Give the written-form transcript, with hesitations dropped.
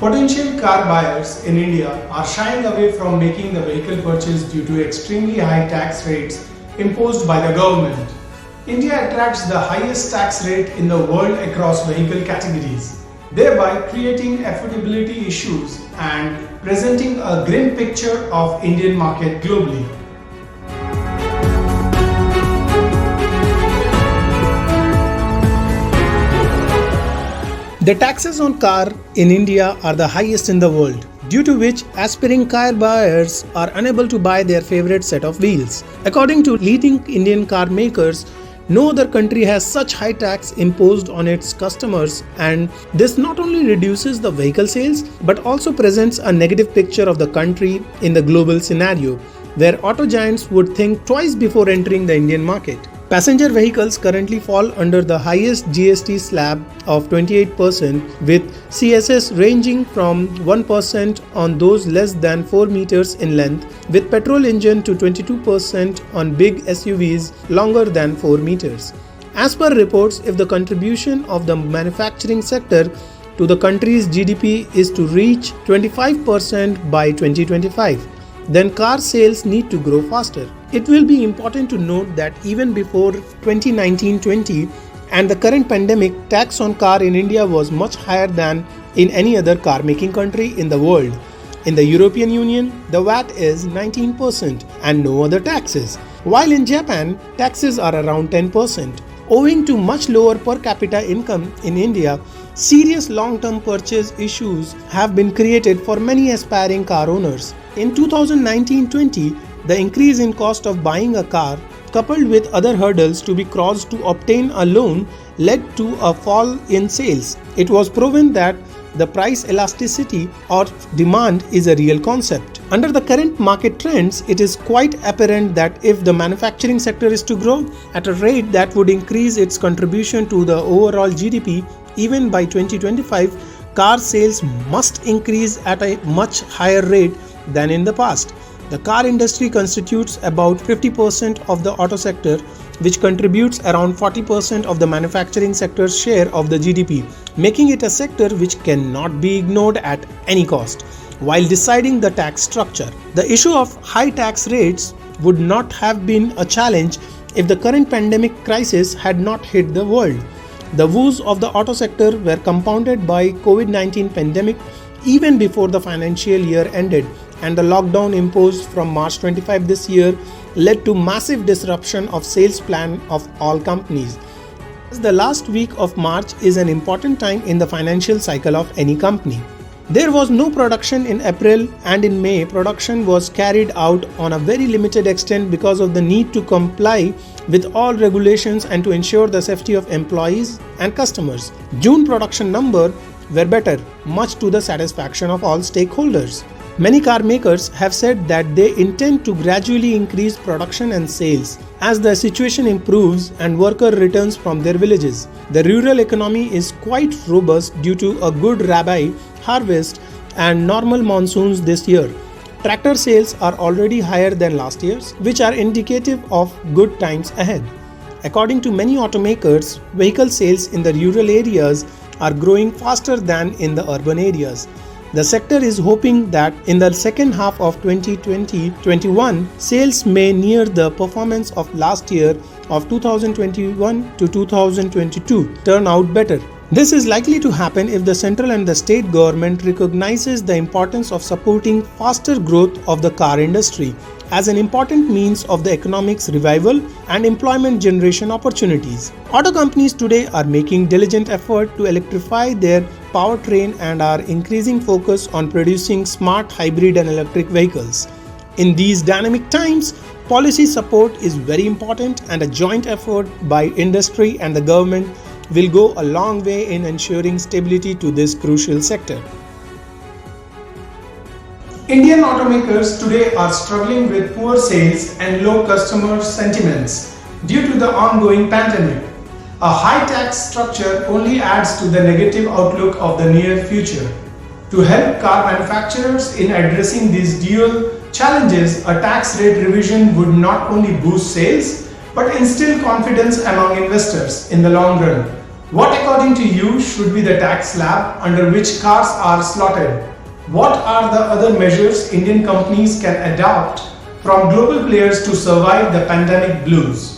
Potential car buyers in India are shying away from making the vehicle purchase due to extremely high tax rates imposed by the government. India attracts the highest tax rate in the world across vehicle categories, thereby creating affordability issues and presenting a grim picture of Indian market globally. The taxes on car in India are the highest in the world, due to which aspiring car buyers are unable to buy their favorite set of wheels. According to leading Indian car makers, no other country has such high tax imposed on its customers, and this not only reduces the vehicle sales but also presents a negative picture of the country in the global scenario, where auto giants would think twice before entering the Indian market. Passenger vehicles currently fall under the highest GST slab of 28%, with CSS ranging from 1% on those less than 4 meters in length, with petrol engine to 22% on big SUVs longer than 4 meters. As per reports, if the contribution of the manufacturing sector to the country's GDP is to reach 25% by 2025, then car sales need to grow faster. It will be important to note that even before 2019-20 and the current pandemic, tax on car in India was much higher than in any other car making country in the world. In the European Union, the VAT is 19% and no other taxes, while in Japan, taxes are around 10%. Owing to much lower per capita income in India, serious long-term purchase issues have been created for many aspiring car owners. In 2019-20, the increase in cost of buying a car, coupled with other hurdles to be crossed to obtain a loan, led to a fall in sales. It was proven that the price elasticity or demand is a real concept. Under the current market trends, it is quite apparent that if the manufacturing sector is to grow at a rate that would increase its contribution to the overall GDP, even by 2025, car sales must increase at a much higher rate than in the past. The car industry constitutes about 50% of the auto sector, which contributes around 40% of the manufacturing sector's share of the GDP, making it a sector which cannot be ignored at any cost. While deciding the tax structure, the issue of high tax rates would not have been a challenge if the current pandemic crisis had not hit the world. The woes of the auto sector were compounded by COVID-19 pandemic even before the financial year ended, and the lockdown imposed from March 25 this year led to massive disruption of sales plan of all companies. The last week of March is an important time in the financial cycle of any company. There was no production in April, and in May production was carried out on a very limited extent because of the need to comply with all regulations and to ensure the safety of employees and customers. June production numbers were better, much to the satisfaction of all stakeholders. Many car makers have said that they intend to gradually increase production and sales as the situation improves and worker returns from their villages. The rural economy is quite robust due to a good rabi harvest and normal monsoons this year. Tractor sales are already higher than last year's, which are indicative of good times ahead. According to many automakers, vehicle sales in the rural areas are growing faster than in the urban areas. The sector is hoping that in the second half of 2020-21, sales may near the performance of last year of 2021 to 2022 turn out better. This is likely to happen if the central and the state government recognizes the importance of supporting faster growth of the car industry as an important means of the economic's revival and employment generation opportunities. Auto companies today are making diligent effort to electrify their powertrain and are increasing focus on producing smart hybrid and electric vehicles. In these dynamic times, policy support is very important, and a joint effort by industry and the government will go a long way in ensuring stability to this crucial sector. Indian automakers today are struggling with poor sales and low customer sentiments due to the ongoing pandemic. A high tax structure only adds to the negative outlook of the near future. To help car manufacturers in addressing these dual challenges, a tax rate revision would not only boost sales but instill confidence among investors in the long run. What, according to you, should be the tax slab under which cars are slotted? What are the other measures Indian companies can adopt from global players to survive the pandemic blues?